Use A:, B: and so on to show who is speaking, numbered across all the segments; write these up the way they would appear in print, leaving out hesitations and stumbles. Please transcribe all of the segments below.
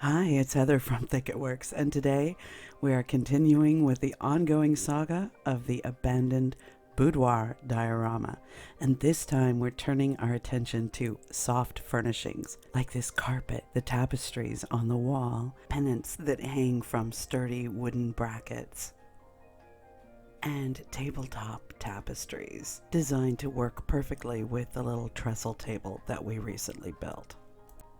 A: Hi, it's Heather from Thicketworks, and today we are continuing with the ongoing saga of the abandoned boudoir diorama. And this time we're turning our attention to soft furnishings, like this carpet, the tapestries on the wall, pennants that hang from sturdy wooden brackets, and tabletop tapestries designed to work perfectly with the little trestle table that we recently built.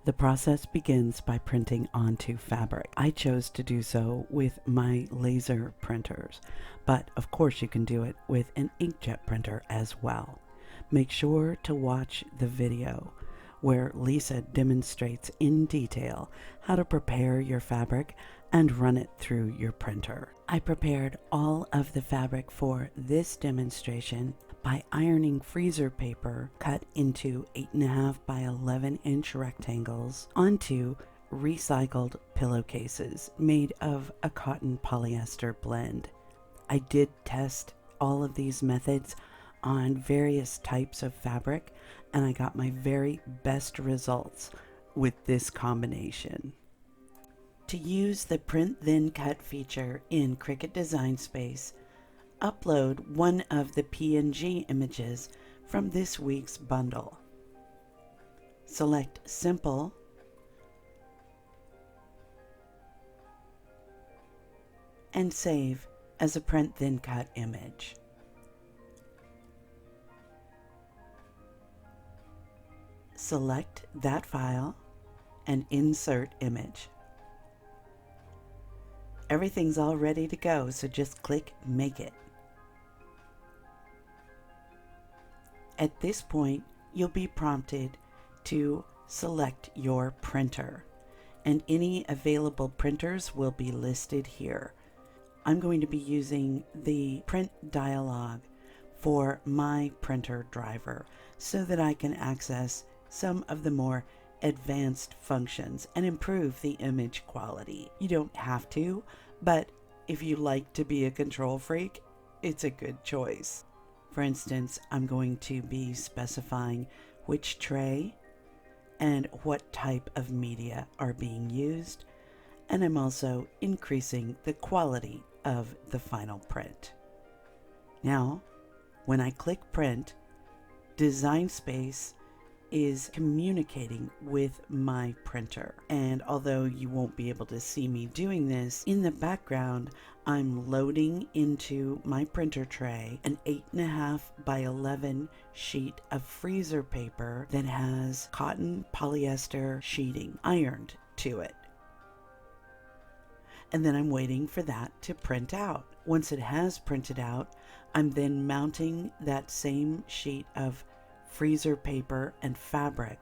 A: The process begins by printing onto fabric. I chose to do so with my laser printers, but of course you can do it with an inkjet printer as well. Make sure to watch the video where Lisa demonstrates in detail how to prepare your fabric and run it through your printer. I prepared all of the fabric for this demonstration by ironing freezer paper cut into 8.5 by 11 inch rectangles onto recycled pillowcases made of a cotton polyester blend. I did test all of these methods on various types of fabric, and I got my very best results with this combination. To use the Print Then Cut feature in Cricut Design Space, upload one of the PNG images from this week's bundle. Select Simple and save as a Print Then Cut image. Select that file and insert image. Everything's all ready to go, so just click Make It. At this point, you'll be prompted to select your printer, and any available printers will be listed here. I'm going to be using the print dialog for my printer driver so that I can access some of the more advanced functions and improve the image quality. You don't have to, but if you like to be a control freak, it's a good choice. For instance, I'm going to be specifying which tray and what type of media are being used, and I'm also increasing the quality of the final print. Now, when I click Print, Design Space is communicating with my printer. And although you won't be able to see me doing this, in the background, I'm loading into my printer tray an 8.5 by 11 sheet of freezer paper that has cotton polyester sheeting ironed to it. And then I'm waiting for that to print out. Once it has printed out, I'm then mounting that same sheet of freezer paper and fabric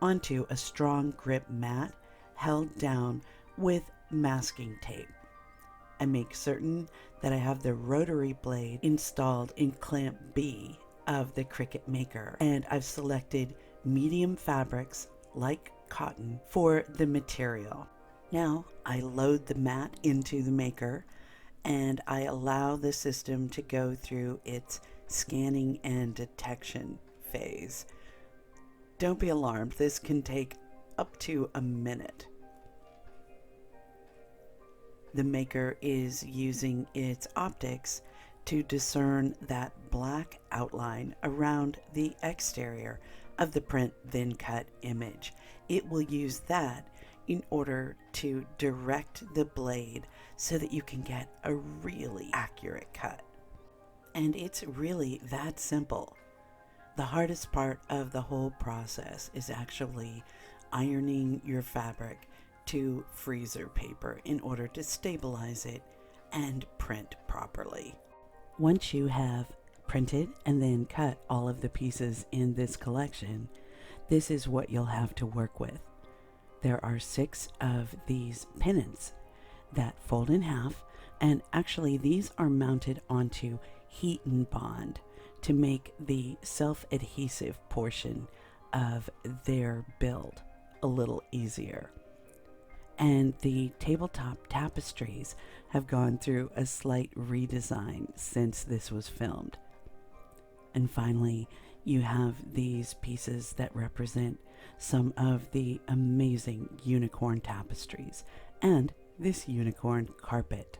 A: onto a strong grip mat held down with masking tape. I make certain that I have the rotary blade installed in clamp B of the Cricut Maker, and I've selected medium fabrics like cotton for the material. Now I load the mat into the Maker and I allow the system to go through its scanning and detection phase. Don't be alarmed, this can take up to a minute. The Maker is using its optics to discern that black outline around the exterior of the Print Then Cut image. It will use that in order to direct the blade so that you can get a really accurate cut. And it's really that simple. The hardest part of the whole process is actually ironing your fabric to freezer paper in order to stabilize it and print properly. Once you have printed and then cut all of the pieces in this collection, this is what you'll have to work with. There are 6 of these pennants that fold in half, and actually these are mounted onto heat and bond to make the self-adhesive portion of their build a little easier. And the tabletop tapestries have gone through a slight redesign since this was filmed. And finally, you have these pieces that represent some of the amazing Unicorn Tapestries and this unicorn carpet.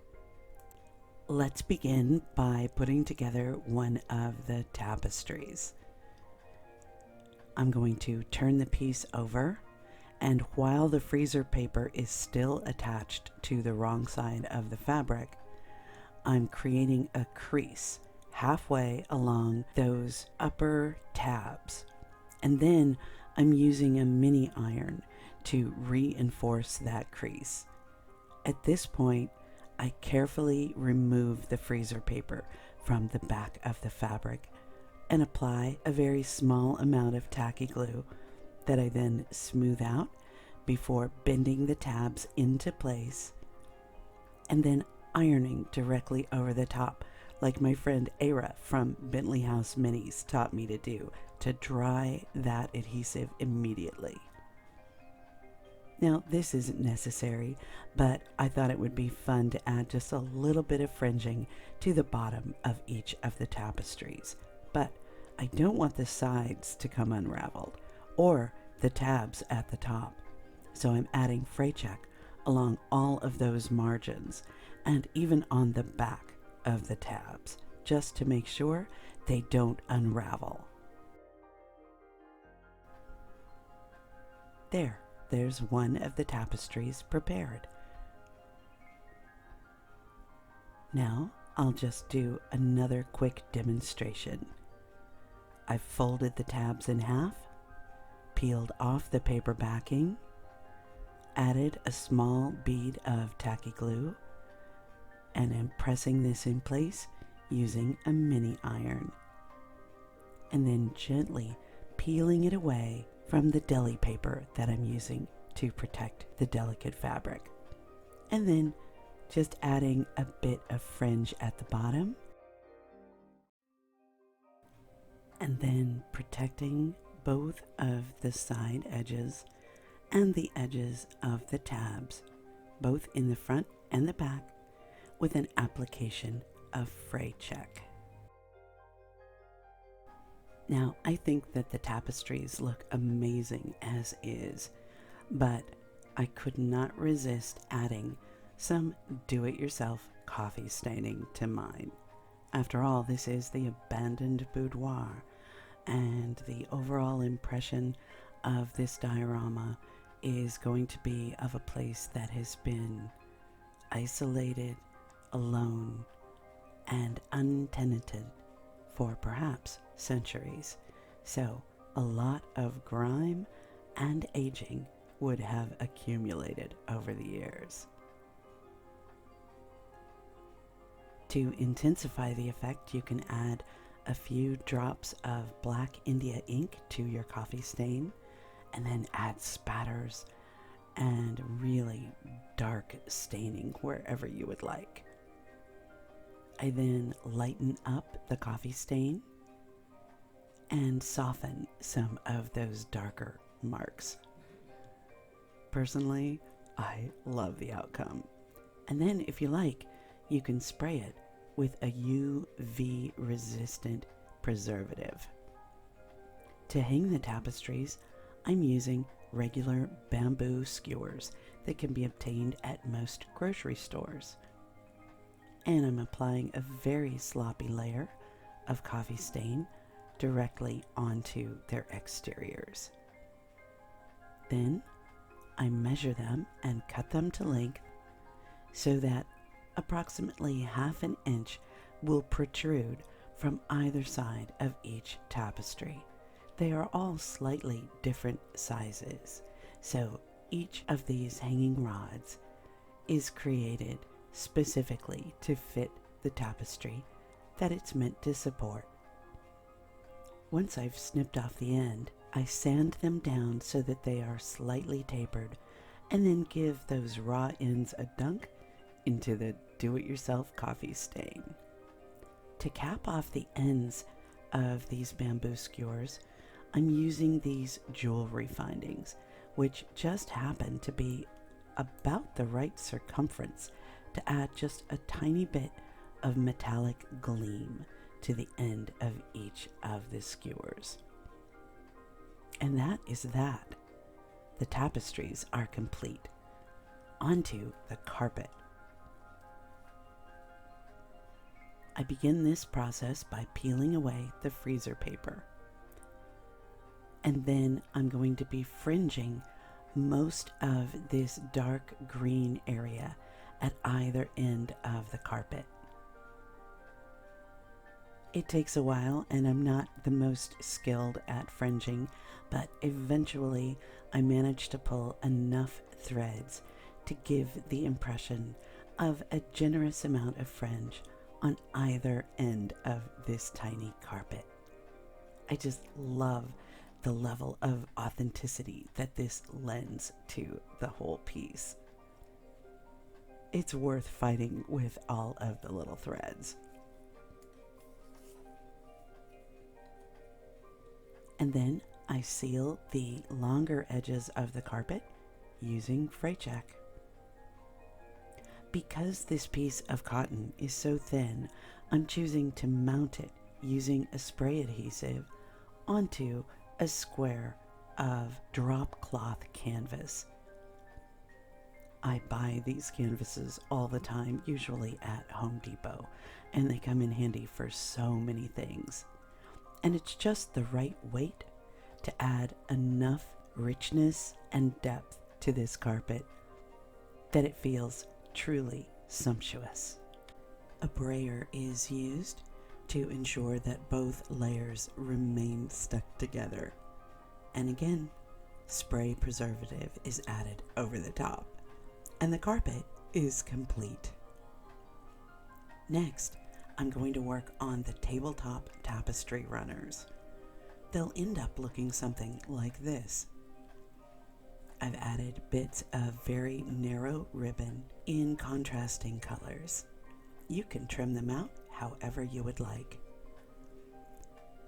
A: Let's begin by putting together one of the tapestries. I'm going to turn the piece over, and while the freezer paper is still attached to the wrong side of the fabric, I'm creating a crease halfway along those upper tabs. And then I'm using a mini iron to reinforce that crease. At this point, I carefully remove the freezer paper from the back of the fabric and apply a very small amount of tacky glue that I then smooth out before bending the tabs into place and then ironing directly over the top, like my friend Ara from Bentley House Minis taught me to do, to dry that adhesive immediately. Now, this isn't necessary, but I thought it would be fun to add just a little bit of fringing to the bottom of each of the tapestries. But I don't want the sides to come unraveled or the tabs at the top. So I'm adding fray check along all of those margins and even on the back of the tabs, just to make sure they don't unravel. There's one of the tapestries prepared. Now I'll just do another quick demonstration. I've folded the tabs in half, peeled off the paper backing, added a small bead of tacky glue, and am pressing this in place using a mini iron, and then gently peeling it away from the deli paper that I'm using to protect the delicate fabric, and then just adding a bit of fringe at the bottom, and then protecting both of the side edges and the edges of the tabs, both in the front and the back, with an application of fray check. Now, I think that the tapestries look amazing as is, but I could not resist adding some do-it-yourself coffee staining to mine. After all, this is the abandoned boudoir, and the overall impression of this diorama is going to be of a place that has been isolated, alone, and untenanted for perhaps centuries. So a lot of grime and aging would have accumulated over the years. To intensify the effect, you can add a few drops of black India ink to your coffee stain, and then add spatters and really dark staining wherever you would like. I then lighten up the coffee stain and soften some of those darker marks. Personally, I love the outcome. And then if you like, you can spray it with a UV resistant preservative. To hang the tapestries, I'm using regular bamboo skewers that can be obtained at most grocery stores. And I'm applying a very sloppy layer of coffee stain directly onto their exteriors. Then I measure them and cut them to length so that approximately half an inch will protrude from either side of each tapestry. They are all slightly different sizes, so each of these hanging rods is created specifically to fit the tapestry that it's meant to support. Once I've snipped off the end, I sand them down so that they are slightly tapered, and then give those raw ends a dunk into the do-it-yourself coffee stain. To cap off the ends of these bamboo skewers, I'm using these jewelry findings, which just happen to be about the right circumference to add just a tiny bit of metallic gleam to the end of each of the skewers. And that is that. The tapestries are complete. Onto the carpet. I begin this process by peeling away the freezer paper. And then I'm going to be fringing most of this dark green area at either end of the carpet. It takes a while, and I'm not the most skilled at fringing, but eventually I manage to pull enough threads to give the impression of a generous amount of fringe on either end of this tiny carpet. I just love the level of authenticity that this lends to the whole piece. It's worth fighting with all of the little threads. And then I seal the longer edges of the carpet using fray check. Because this piece of cotton is so thin, I'm choosing to mount it using a spray adhesive onto a square of drop cloth canvas. I buy these canvases all the time, usually at Home Depot, and they come in handy for so many things. And it's just the right weight to add enough richness and depth to this carpet that it feels truly sumptuous. A brayer is used to ensure that both layers remain stuck together. And again, spray preservative is added over the top, and the carpet is complete. Next, I'm going to work on the tabletop tapestry runners. They'll end up looking something like this. I've added bits of very narrow ribbon in contrasting colors. You can trim them out however you would like.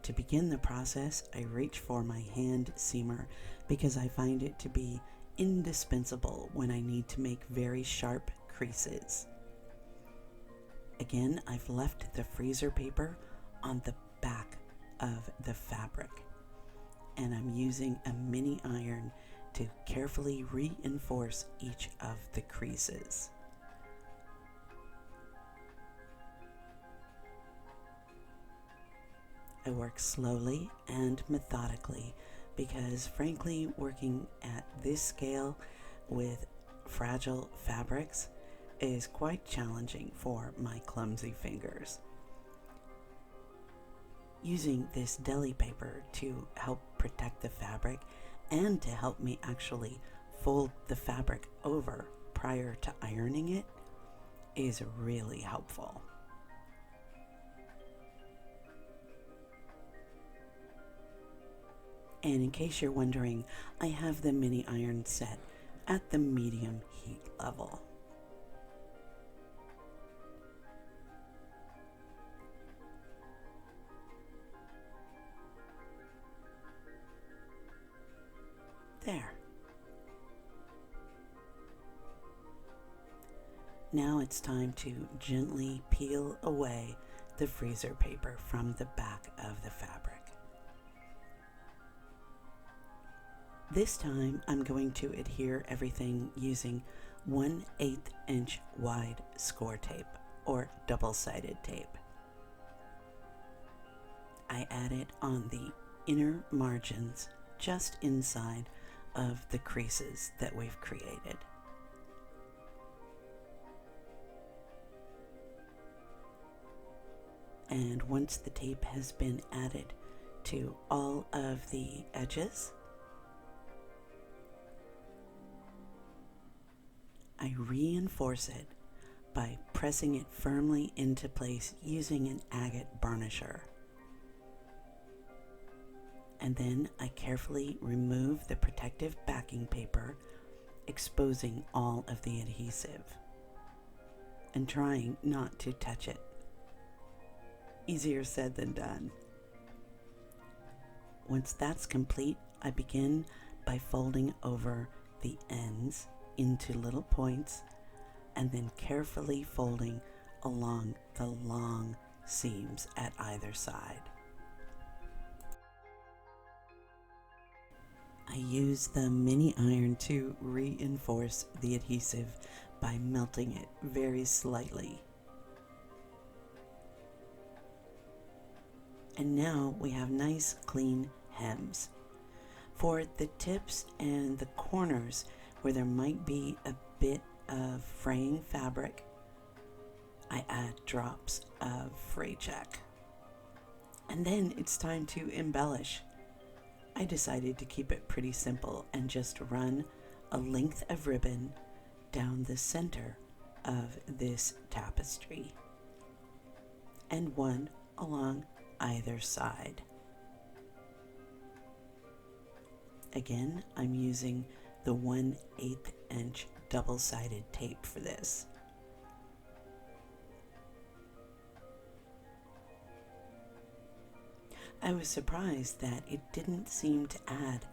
A: To begin the process, I reach for my hand seamer because I find it to be indispensable when I need to make very sharp creases. Again, I've left the freezer paper on the back of the fabric, and I'm using a mini iron to carefully reinforce each of the creases. I work slowly and methodically because, frankly, working at this scale with fragile fabrics is quite challenging for my clumsy fingers. Using this deli paper to help protect the fabric and to help me actually fold the fabric over prior to ironing it is really helpful. And in case you're wondering, I have the mini iron set at the medium heat level. There. Now it's time to gently peel away the freezer paper from the back of the fabric. This time I'm going to adhere everything using 1/8 inch wide score tape or double-sided tape. I add it on the inner margins just inside of the creases that we've created. And once the tape has been added to all of the edges, I reinforce it by pressing it firmly into place using an agate burnisher. And then I carefully remove the protective backing paper, exposing all of the adhesive and trying not to touch it. Easier said than done. Once that's complete, I begin by folding over the ends into little points and then carefully folding along the long seams at either side. I use the mini iron to reinforce the adhesive by melting it very slightly. And now we have nice clean hems. For the tips and the corners where there might be a bit of fraying fabric, I add drops of fray check. And then it's time to embellish. I decided to keep it pretty simple and just run a length of ribbon down the center of this tapestry and one along either side. Again, I'm using the 1/8 inch double-sided tape for this. I was surprised that it didn't seem to add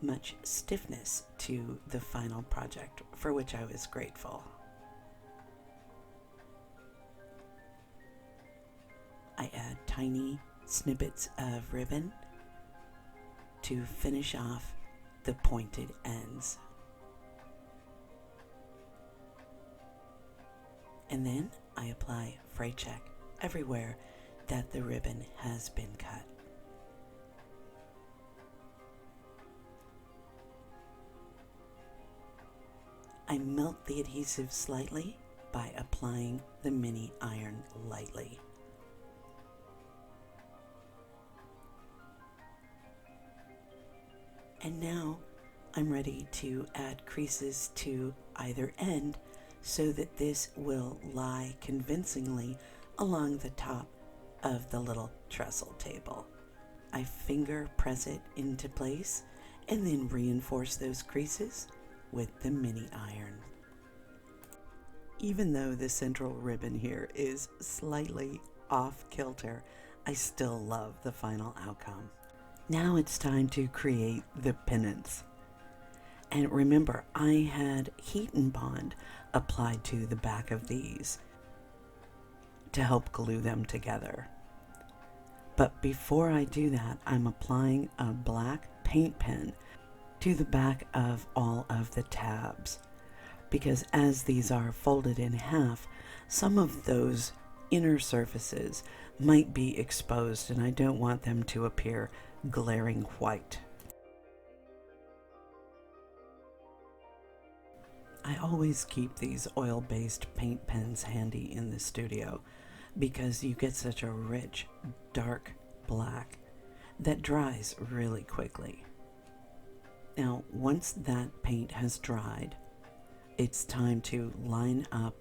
A: much stiffness to the final project, for which I was grateful. I add tiny snippets of ribbon to finish off the pointed ends. And then I apply fray check everywhere that the ribbon has been cut. I melt the adhesive slightly by applying the mini iron lightly. And now I'm ready to add creases to either end so that this will lie convincingly along the top of the little trestle table. I finger press it into place and then reinforce those creases with the mini iron. Even though the central ribbon here is slightly off kilter, I still love the final outcome. Now it's time to create the pennants. And remember, I had heat and bond applied to the back of these to help glue them together. But before I do that, I'm applying a black paint pen to the back of all of the tabs, because as these are folded in half, some of those inner surfaces might be exposed and I don't want them to appear glaring white. I always keep these oil-based paint pens handy in the studio because you get such a rich, dark black that dries really quickly. Now, once that paint has dried, it's time to line up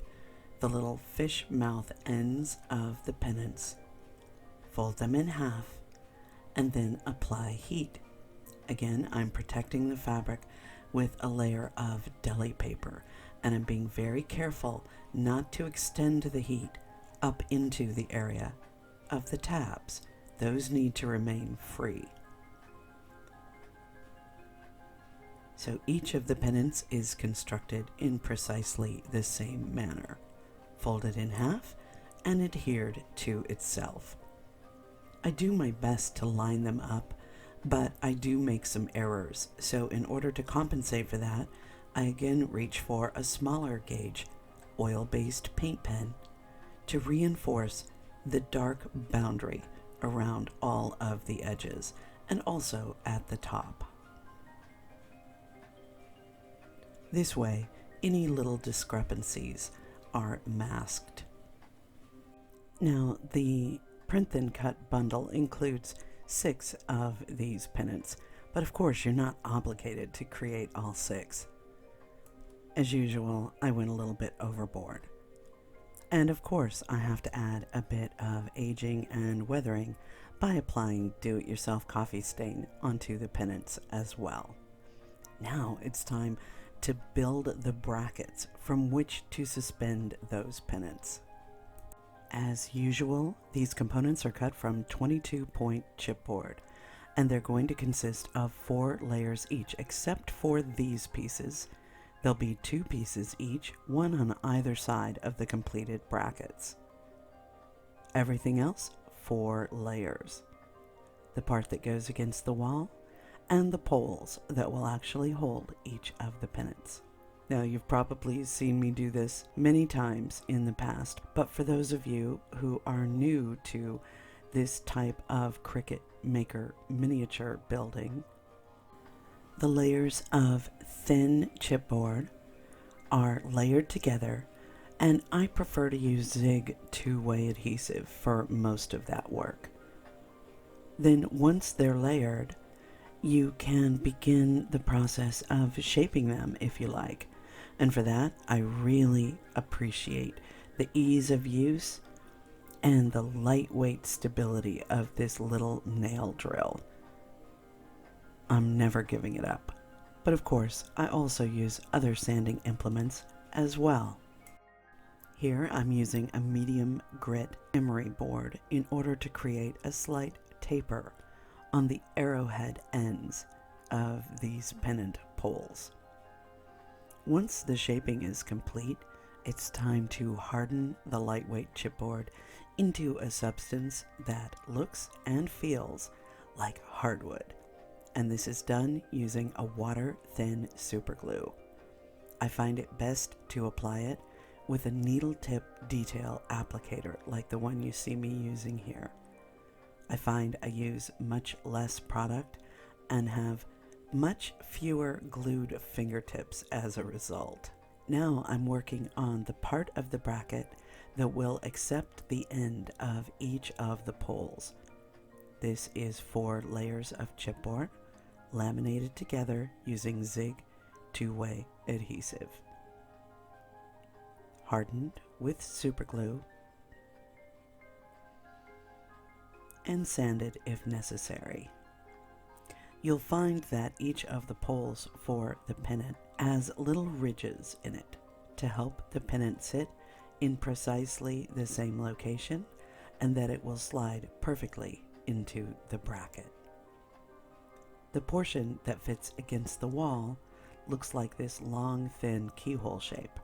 A: the little fish mouth ends of the pennants, fold them in half, and then apply heat. Again, I'm protecting the fabric with a layer of deli paper, and I'm being very careful not to extend the heat up into the area of the tabs. Those need to remain free. So each of the pennants is constructed in precisely the same manner, folded in half and adhered to itself. I do my best to line them up, but I do make some errors, so in order to compensate for that, I again reach for a smaller gauge oil-based paint pen to reinforce the dark boundary around all of the edges and also at the top. This way, any little discrepancies are masked. Now, the Print Then Cut bundle includes 6 of these pennants, but of course you're not obligated to create all 6. As usual, I went a little bit overboard. And of course, I have to add a bit of aging and weathering by applying do-it-yourself coffee stain onto the pennants as well. Now it's time to build the brackets from which to suspend those pennants. As usual, these components are cut from 22-point chipboard, and they're going to consist of 4 layers each, except for these pieces. There'll be 2 pieces each, one on either side of the completed brackets. Everything else, 4 layers. The part that goes against the wall, and the poles that will actually hold each of the pennants. Now, you've probably seen me do this many times in the past, but for those of you who are new to this type of Cricut Maker miniature building, the layers of thin chipboard are layered together, and I prefer to use Zig two-way adhesive for most of that work. Then once they're layered, you can begin the process of shaping them if you like. And for that, I really appreciate the ease of use and the lightweight stability of this little nail drill. I'm never giving it up. But of course, I also use other sanding implements as well. Here I'm using a medium grit emery board in order to create a slight taper on the arrowhead ends of these pennant poles. Once the shaping is complete, it's time to harden the lightweight chipboard into a substance that looks and feels like hardwood. And this is done using a water-thin superglue. I find it best to apply it with a needle tip detail applicator like the one you see me using here. I find I use much less product and have much fewer glued fingertips as a result. Now I'm working on the part of the bracket that will accept the end of each of the poles. This is 4 layers of chipboard laminated together using Zig two-way adhesive, hardened with superglue, and sanded if necessary. You'll find that each of the poles for the pennant has little ridges in it to help the pennant sit in precisely the same location and that it will slide perfectly into the bracket. The portion that fits against the wall looks like this long, thin keyhole shape.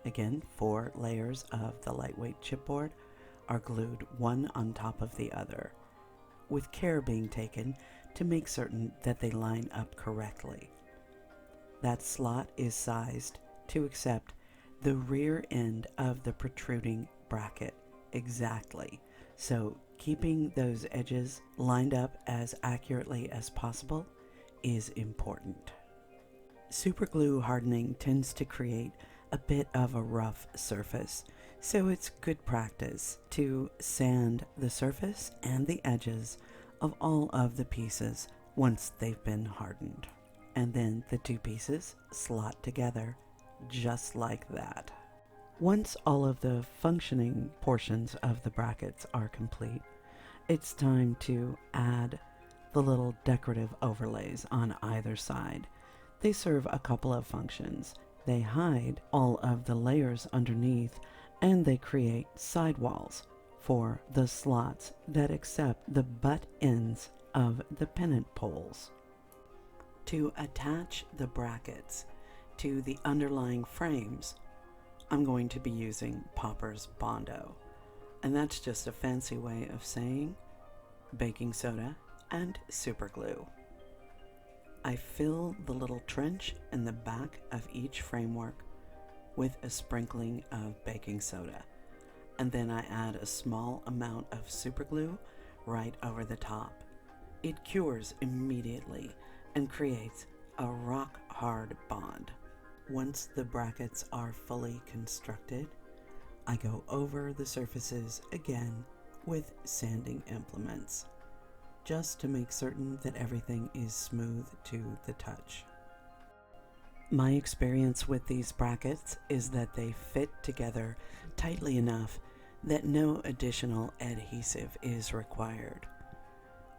A: Again, 4 layers of the lightweight chipboard are glued one on top of the other, with care being taken to make certain that they line up correctly. That slot is sized to accept the rear end of the protruding bracket exactly, so keeping those edges lined up as accurately as possible is important. Superglue hardening tends to create a bit of a rough surface, so it's good practice to sand the surface and the edges of all of the pieces once they've been hardened. And then the 2 pieces slot together just like that. Once all of the functioning portions of the brackets are complete, it's time to add the little decorative overlays on either side. They serve a couple of functions. They hide all of the layers underneath, and they create sidewalls for the slots that accept the butt ends of the pennant poles. To attach the brackets to the underlying frames, I'm going to be using Popper's Bondo, and that's just a fancy way of saying baking soda and superglue. I fill the little trench in the back of each framework with a sprinkling of baking soda, and then I add a small amount of superglue right over the top. It cures immediately and creates a rock-hard bond. Once the brackets are fully constructed, I go over the surfaces again with sanding implements, just to make certain that everything is smooth to the touch. My experience with these brackets is that they fit together tightly enough that no additional adhesive is required.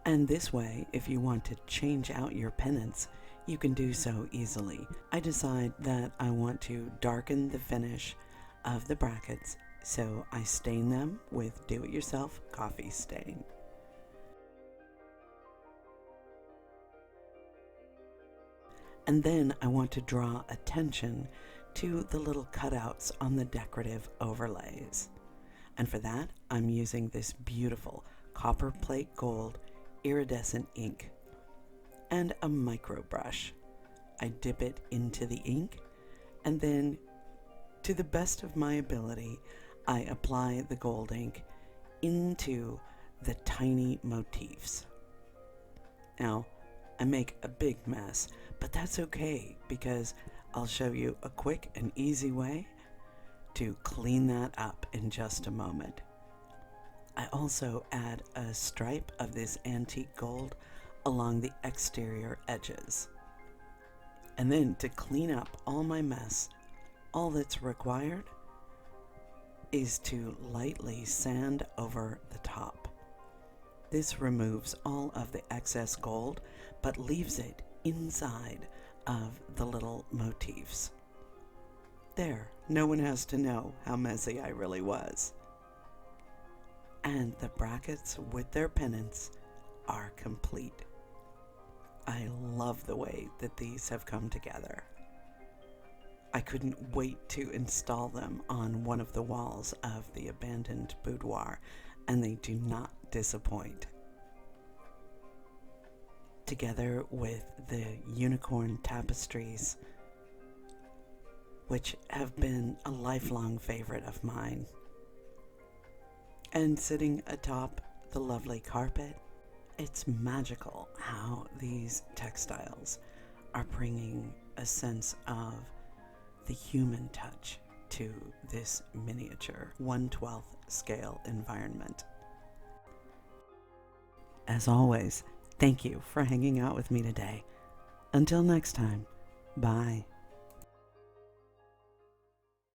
A: And this way, if you want to change out your pennants, you can do so easily. I decide that I want to darken the finish of the brackets, so I stain them with do-it-yourself coffee stain. And then I want to draw attention to the little cutouts on the decorative overlays. And for that, I'm using this beautiful copper plate gold iridescent ink. and a micro brush. I dip it into the ink, and then, to the best of my ability, I apply the gold ink into the tiny motifs. Now, I make a big mess, but that's okay because I'll show you a quick and easy way to clean that up in just a moment. I also add a stripe of this antique gold along the exterior edges. And then to clean up all my mess, all that's required is to lightly sand over the top. This removes all of the excess gold, but leaves it inside of the little motifs. There, no one has to know how messy I really was. And the brackets with their pennants are complete. I love the way that these have come together. I couldn't wait to install them on one of the walls of the abandoned boudoir, and they do not disappoint. Together with the Unicorn Tapestries, which have been a lifelong favorite of mine, and sitting atop the lovely carpet, it's magical how these textiles are bringing a sense of the human touch to this miniature 1/12 scale environment. As always, thank you for hanging out with me today. Until next time, bye.